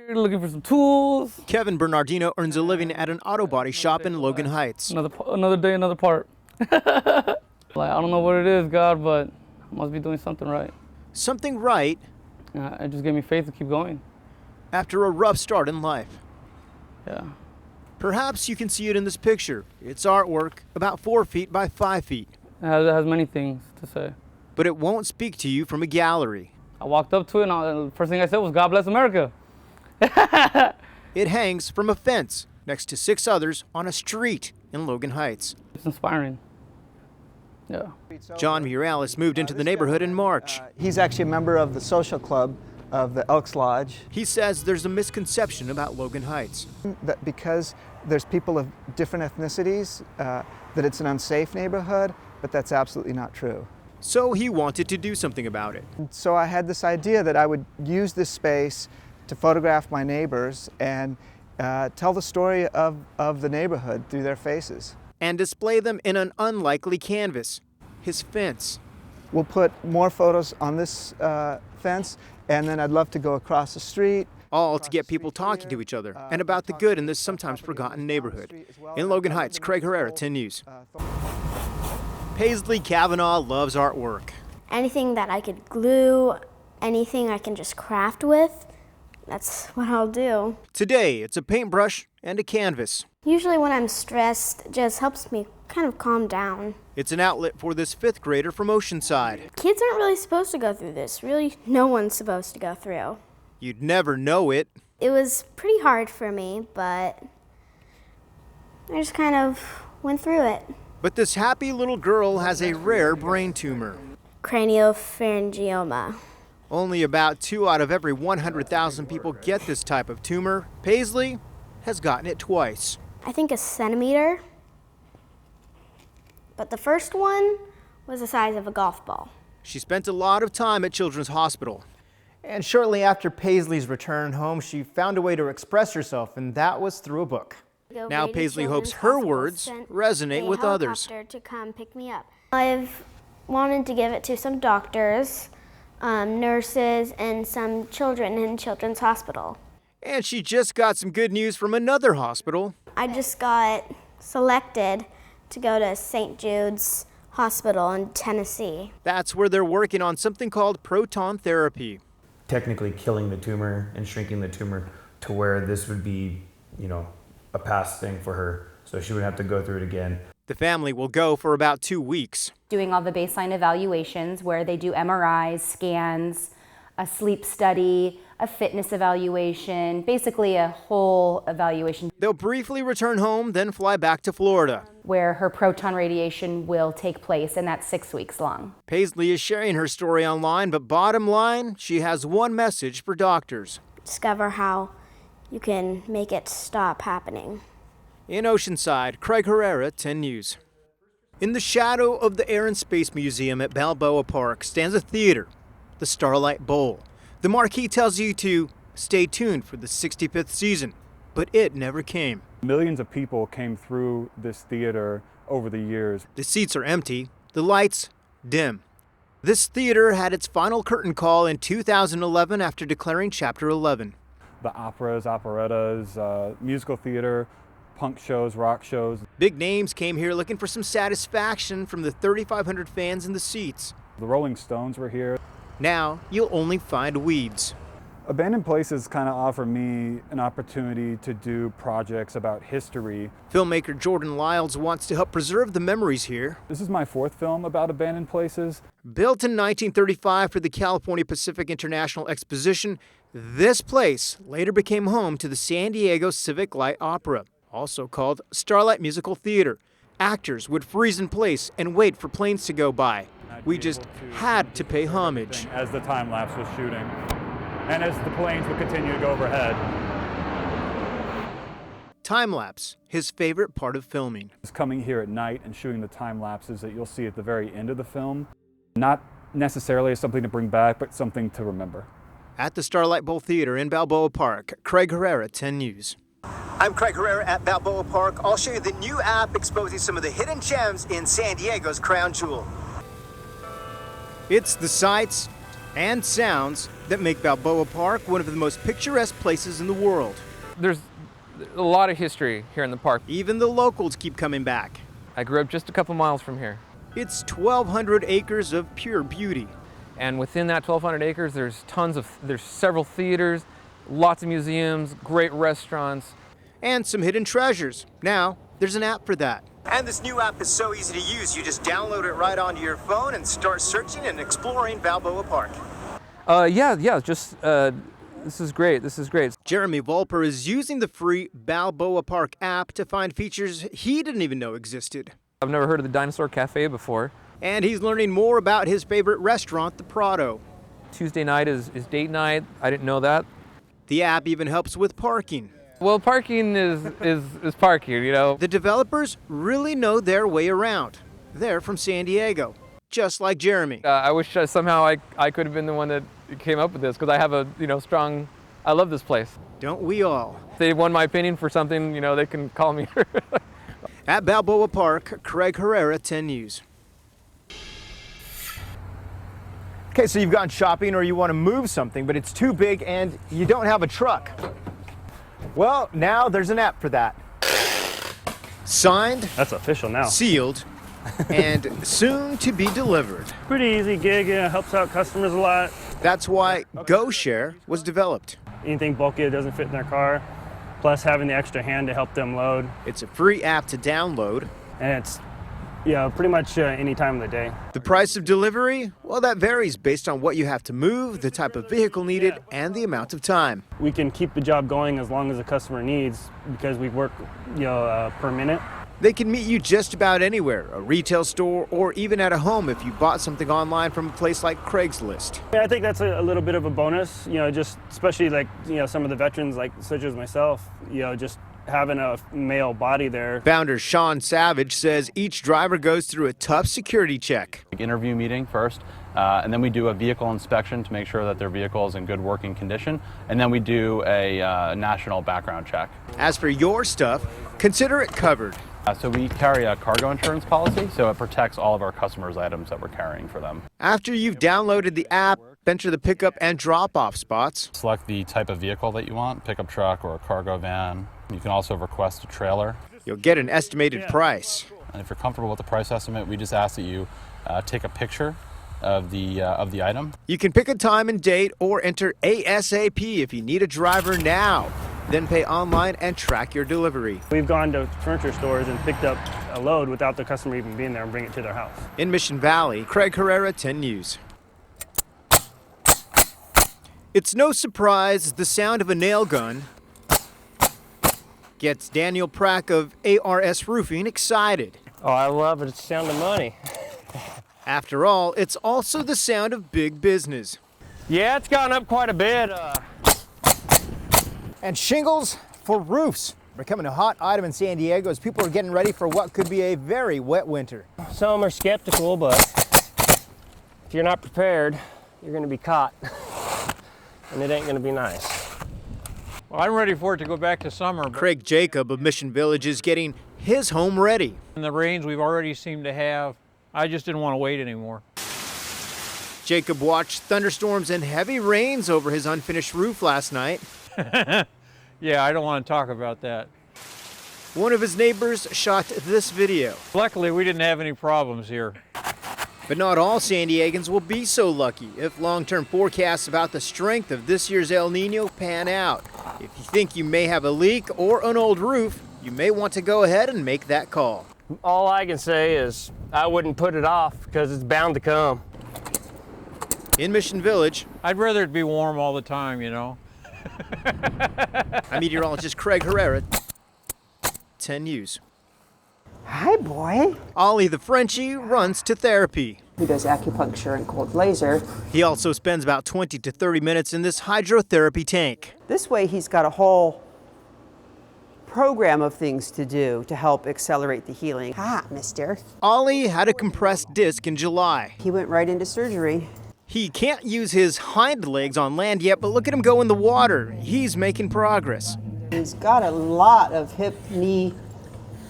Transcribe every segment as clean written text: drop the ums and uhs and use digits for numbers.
Looking for some tools. Kevin Bernardino earns a living at an auto body shop in Logan Heights. Another day, another part. Like, I don't know what it is, God, but I must be doing something right. Something right. It just gave me faith to keep going. After a rough start in life. Yeah. Perhaps you can see it in this picture. It's artwork, about 4 feet by 5 feet. It has many things to say. But it won't speak to you from a gallery. I walked up to it, and the first thing I said was, God bless America. It hangs from a fence next to 6 others on a street in Logan Heights. It's inspiring. Yeah. John Morales moved into the neighborhood in March. He's actually a member of the social club of the Elks Lodge. He says there's a misconception about Logan Heights. That because there's people of different ethnicities, that it's an unsafe neighborhood, but that's absolutely not true. So he wanted to do something about it. So I had this idea that I would use this space to photograph my neighbors and tell the story of the neighborhood through their faces. And display them in an unlikely canvas, his fence. We'll put more photos on this fence, and then I'd love to go across the street. All to get people talking to each other and about the good in this sometimes forgotten neighborhood. In Logan Heights, Craig Herrera, 10 News. Paisley Kavanaugh loves artwork. Anything that I could glue, anything I can just craft with, that's what I'll do. Today, it's a paintbrush and a canvas. Usually when I'm stressed, it just helps me kind of calm down. It's an outlet for this 5th grader from Oceanside. Kids aren't really supposed to go through this. Really, no one's supposed to go through. You'd never know it. It was pretty hard for me, but I just kind of went through it. But this happy little girl has a rare brain tumor. Craniopharyngioma. Only about 2 out of every 100,000 people get this type of tumor. Paisley has gotten it twice. I think a centimeter. But the first one was the size of a golf ball. She spent a lot of time at Children's Hospital. And shortly after Paisley's return home, she found a way to express herself, and that was through a book. Now Paisley hopes her words resonate with others. To come pick me up. I've wanted to give it to some doctors, nurses, and some children in Children's Hospital. And she just got some good news from another hospital. I just got selected to go to St. Jude's Hospital in Tennessee. That's where they're working on something called proton therapy. Technically killing the tumor and shrinking the tumor to where this would be, a past thing for her, so she would have to go through it again. The family will go for about 2 weeks. Doing all the baseline evaluations where they do MRIs, scans, a sleep study, a fitness evaluation, basically a whole evaluation. They'll briefly return home, then fly back to Florida, where her proton radiation will take place, and that's 6 weeks long. Paisley is sharing her story online, but bottom line, she has one message for doctors. Discover how you can make it stop happening. In Oceanside, Craig Herrera, 10 News. In the shadow of the Air and Space Museum at Balboa Park stands a theater, the Starlight Bowl. The marquee tells you to stay tuned for the 65th season, but it never came. Millions of people came through this theater over the years. The seats are empty, the lights dim. This theater had its final curtain call in 2011 after declaring Chapter 11. The operas, operettas, musical theater, punk shows, rock shows. Big names came here looking for some satisfaction from the 3,500 fans in the seats. The Rolling Stones were here. Now you'll only find weeds. Abandoned places kind of offer me an opportunity to do projects about history. Filmmaker Jordan Lyles wants to help preserve the memories here. This is my 4th film about abandoned places. Built in 1935 for the California Pacific International Exposition, this place later became home to the San Diego Civic Light Opera, also called Starlight Musical Theater. Actors would freeze in place and wait for planes to go by. We just had to pay homage. As the time lapse was shooting, and as the planes would continue to go overhead. Time lapse, his favorite part of filming. It's coming here at night and shooting the time lapses that you'll see at the very end of the film. Not necessarily as something to bring back, but something to remember. At the Starlight Bowl Theater in Balboa Park, Craig Herrera, 10 News. I'm Craig Herrera at Balboa Park. I'll show you the new app exposing some of the hidden gems in San Diego's crown jewel. It's the sights and sounds that make Balboa Park one of the most picturesque places in the world. There's a lot of history here in the park. Even the locals keep coming back. I grew up just a couple miles from here. It's 1,200 acres of pure beauty. And within that 1,200 acres, there's several theaters, lots of museums, great restaurants. And some hidden treasures. Now, there's an app for that. And this new app is so easy to use. You just download it right onto your phone and start searching and exploring Balboa Park. This is great. Jeremy Volper is using the free Balboa Park app to find features he didn't even know existed. I've never heard of the Dinosaur Cafe before. And he's learning more about his favorite restaurant, the Prado. Tuesday night is date night. I didn't know that. The app even helps with parking. Well, parking is parking, you know. The developers really know their way around. They're from San Diego, just like Jeremy. I wish somehow I could have been the one that came up with this, because I have a I love this place. Don't we all? If they want my opinion for something, they can call me. At Balboa Park, Craig Herrera, 10 News. Okay, so you've gone shopping or you want to move something, but it's too big and you don't have a truck. Well, now there's an app for that. Signed, that's official now, sealed, and soon to be delivered. Pretty easy gig, helps out customers a lot. That's why GoShare was developed. Anything bulky that doesn't fit in their car, plus having the extra hand to help them load. It's a free app to download. And it's pretty much any time of the day. The price of delivery? Well, that varies based on what you have to move, the type of vehicle needed, and the amount of time. We can keep the job going as long as the customer needs, because we work per minute. They can meet you just about anywhere, a retail store, or even at a home if you bought something online from a place like Craigslist. I think that's a little bit of a bonus, just especially like, some of the veterans, like such as myself, just having a male body there. Founder Sean Savage says each driver goes through a tough security check. Interview meeting first, and then we do a vehicle inspection to make sure that their vehicle is in good working condition, and then we do a national background check. As for your stuff, consider it covered. So we carry a cargo insurance policy, so it protects all of our customers' items that we're carrying for them. After you've downloaded the app, enter the pickup and drop-off spots. Select the type of vehicle that you want, pickup truck or a cargo van. You can also request a trailer. You'll get an estimated price. And if you're comfortable with the price estimate, we just ask that you take a picture of the item. You can pick a time and date or enter ASAP if you need a driver now. Then pay online and track your delivery. We've gone to furniture stores and picked up a load without the customer even being there and bring it to their house. In Mission Valley, Craig Herrera, 10 News. It's no surprise the sound of a nail gun gets Daniel Prack of ARS Roofing excited. Oh, I love it. It's the sound of money. After all, it's also the sound of big business. Yeah, it's gone up quite a bit. And shingles for roofs becoming a hot item in San Diego as people are getting ready for what could be a very wet winter. Some are skeptical, but if you're not prepared, you're going to be caught. And it ain't going to be nice. Well, I'm ready for it to go back to summer. Craig Jacob of Mission Village is getting his home ready. And the rains we've already seemed to have, I just didn't want to wait anymore. Jacob watched thunderstorms and heavy rains over his unfinished roof last night. Yeah, I don't want to talk about that. One of his neighbors shot this video. Luckily, we didn't have any problems here. But not all San Diegans will be so lucky if long-term forecasts about the strength of this year's El Nino pan out. If you think you may have a leak or an old roof, you may want to go ahead and make that call. All I can say is I wouldn't put it off because it's bound to come. In Mission Village, I'd rather it be warm all the time, I'm meteorologist Craig Herrera, 10 News. Hi, boy. Ollie the Frenchie runs to therapy. He does acupuncture and cold laser. He also spends about 20 to 30 minutes in this hydrotherapy tank. This way he's got a whole program of things to do to help accelerate the healing. Mister. Ollie had a compressed disc in July. He went right into surgery. He can't use his hind legs on land yet, but look at him go in the water. He's making progress. He's got a lot of hip, knee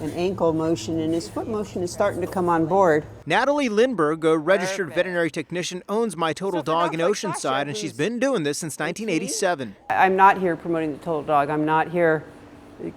and ankle motion, and his foot motion is starting to come on board. Natalie Lindberg, a registered veterinary technician, owns My Total Dog in Oceanside, and she's been doing this since 1987. I'm not here promoting the Total Dog. I'm not here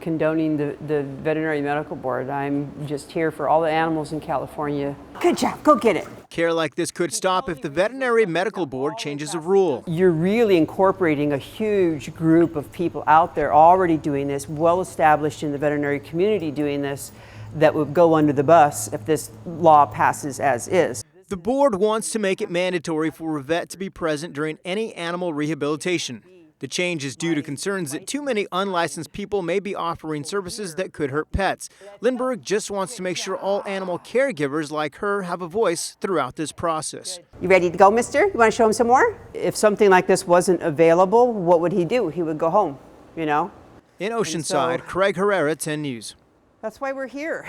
condoning the veterinary medical board. I'm just here for all the animals in California. Good job, go get it. Care like this could stop if the veterinary medical board changes a rule. You're really incorporating a huge group of people out there already doing this, well established in the veterinary community doing this, that would go under the bus if this law passes as is. The board wants to make it mandatory for a vet to be present during any animal rehabilitation. The change is due to concerns that too many unlicensed people may be offering services that could hurt pets. Lindberg just wants to make sure all animal caregivers like her have a voice throughout this process. You ready to go, mister? You want to show him some more? If something like this wasn't available, what would he do? He would go home, you know? In Oceanside, Craig Herrera, 10 News. That's why we're here.